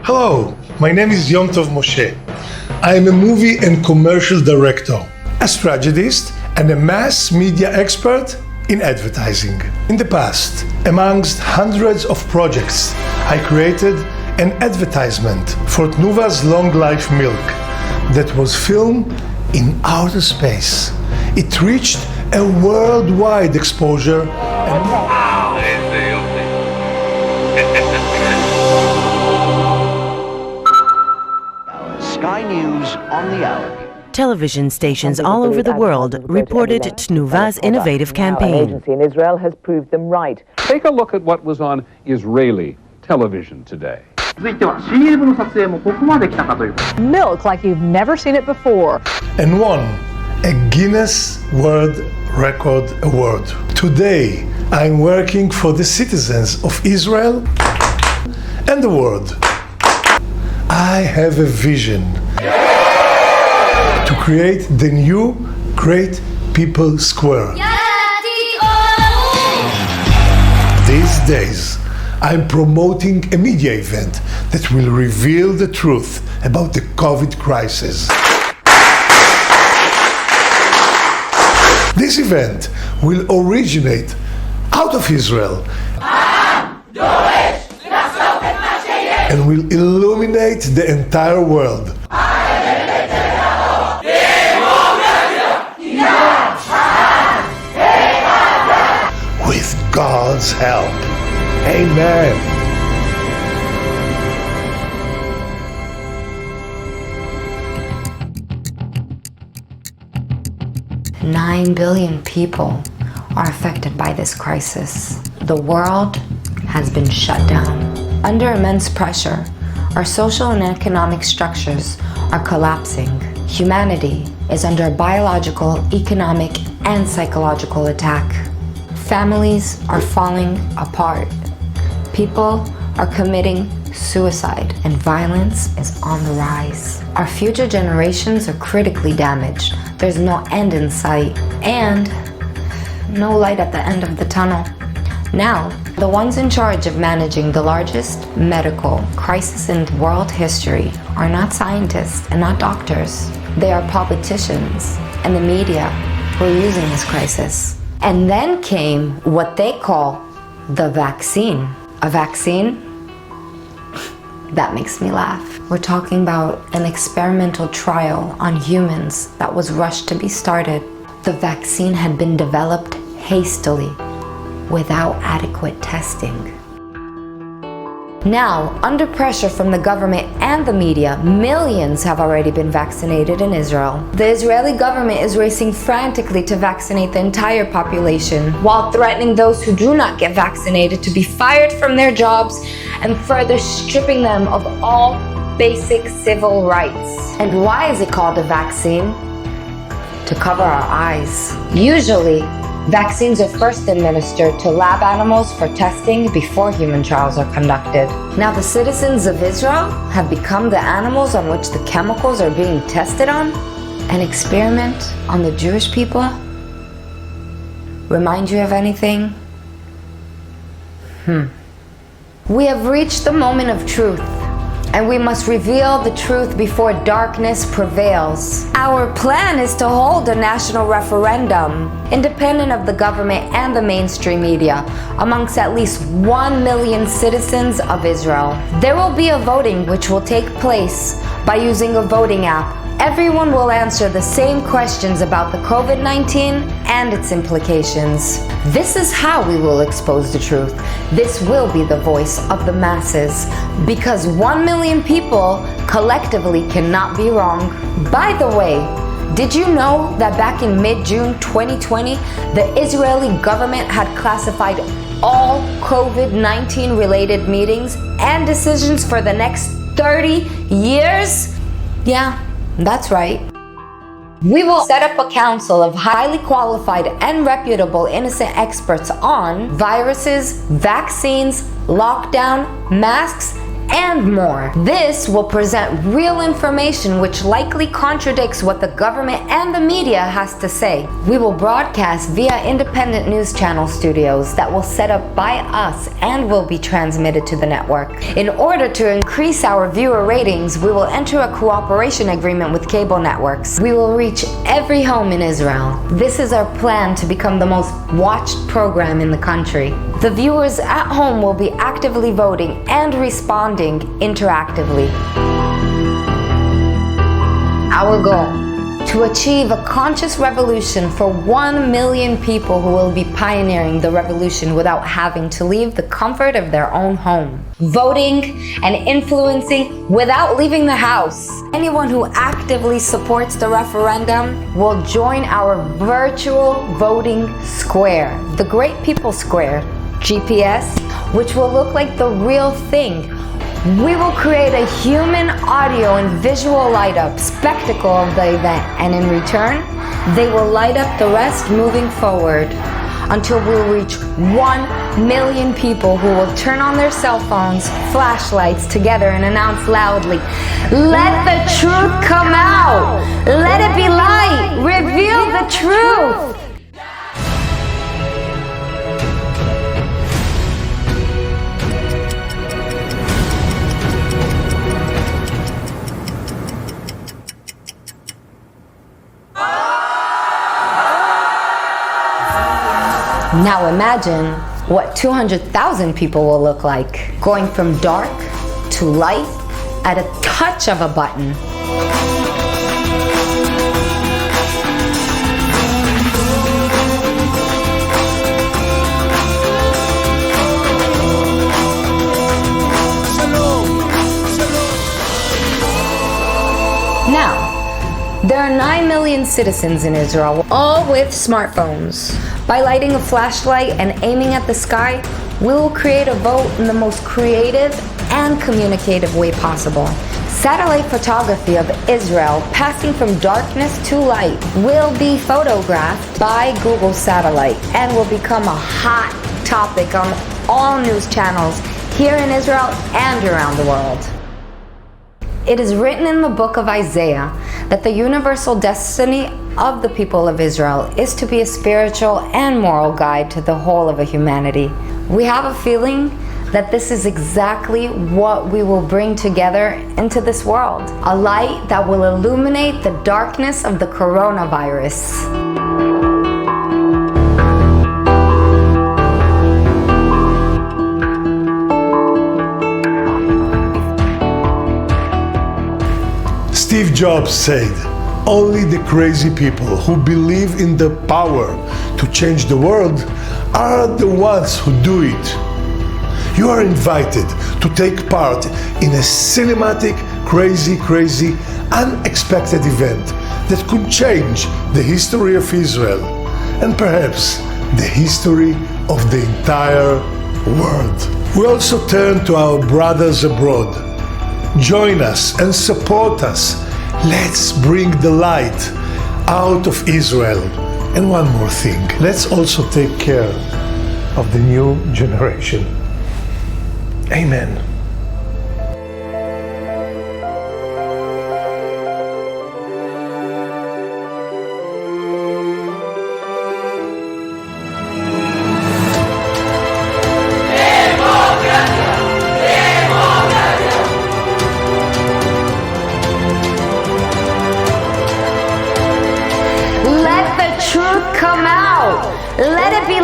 Hello, my name is Yom Tov Moshe. I am a movie and commercial director, a strategist, and a mass media expert in advertising. In the past, amongst hundreds of projects, I created an advertisement for Tnuva's Long Life Milk that was filmed in outer space. It reached a worldwide exposure and Sky News on the hour. Television stations all over the world reported Tnuva's innovative An campaign. agency in Israel has proved them right. Take a look at what was on Israeli television today. 続いては CM の撮影もここまで来たかという。 Milk like you've never seen it before. and won a Guinness World Record Award. Today, I'm working for the citizens of Israel and the world. I have a vision to create the new Great People Square. These days, I'm promoting a media event that will reveal the truth about the COVID crisis. This event will originate out of Israel and will illuminate the entire world. With God's help. Amen. Nine billion people are affected by this crisis. The world has been shut down. Under immense pressure, our social and economic structures are collapsing. Humanity is under biological, economic, and psychological attack. Families are falling apart. People are committing suicide, and violence is on the rise. Our future generations are critically damaged. There's no end in sight, and no light at the end of the tunnel. Now, the ones in charge of managing the largest medical crisis in world history are not scientists and not doctors. They are politicians and the media who are using this crisis. And then came what they call the vaccine. A vaccine? That makes me laugh. We're talking about an experimental trial on humans that was rushed to be started. The vaccine had been developed hastily, without adequate testing. Now, under pressure from the government and the media, millions have already been vaccinated in Israel. The Israeli government is racing frantically to vaccinate the entire population, while threatening those who do not get vaccinated to be fired from their jobs and further stripping them of all basic civil rights. And why is it called a vaccine? To cover our eyes. Usually, vaccines are first administered to lab animals for testing before human trials are conducted. Now the citizens of Israel have become the animals on which the chemicals are being tested on? An experiment on the Jewish people? Remind you of anything? We have reached the moment of truth, and we must reveal the truth before darkness prevails. Our plan is to hold a national referendum, independent of the government and the mainstream media, amongst at least 1 million citizens of Israel. There will be a voting which will take place by using a voting app. Everyone will answer the same questions about the COVID-19 and its implications. This is how we will expose the truth. This will be the voice of the masses, because 1 million people collectively cannot be wrong. By the way, did you know that back in mid-June 2020, the Israeli government had classified all COVID-19 related meetings and decisions for the next 30 years? Yeah, that's right. We will set up a council of highly qualified and reputable innocent experts on viruses, vaccines, lockdown, masks, and more. This will present real information which likely contradicts what the government and the media has to say. We will broadcast via independent news channel studios that will set up by us and will be transmitted to the network. In order to increase our viewer ratings, we will enter a cooperation agreement with cable networks. We will reach every home in Israel. This is our plan to become the most watched program in the country. The viewers at home will be actively voting and responding interactively. Our goal: to achieve a conscious revolution for 1 million people who will be pioneering the revolution without having to leave the comfort of their own home. Voting and influencing without leaving the house. Anyone who actively supports the referendum will join our virtual voting square, the Great People Square, GPS, which will look like the real thing. We will create a human audio and visual light-up spectacle of the event, and in return, they will light up the rest moving forward until we'll reach 1 million people who will turn on their cell phones, flashlights together and announce loudly, "Let the truth come out! Let it be light! Reveal the truth!" Now imagine what 200,000 people will look like, going from dark to light at a touch of a button. Now, there are 9 million citizens in Israel, all with smartphones. By lighting a flashlight and aiming at the sky, we will create a vote in the most creative and communicative way possible. Satellite photography of Israel passing from darkness to light will be photographed by Google Satellite and will become a hot topic on all news channels here in Israel and around the world. It is written in the book of Isaiah that the universal destiny of the people of Israel is to be a spiritual and moral guide to the whole of humanity. We have a feeling that this is exactly what we will bring together into this world. A light that will illuminate the darkness of the coronavirus. Steve Jobs said, "Only the crazy people who believe in the power to change the world are the ones who do it." You are invited to take part in a cinematic, crazy, unexpected event that could change the history of Israel and perhaps the history of the entire world. We also turn to our brothers abroad. Join us and support us. Let's bring the light out of Israel. And one more thing, let's also take care of the new generation. Amen. Let the truth come out. Let it be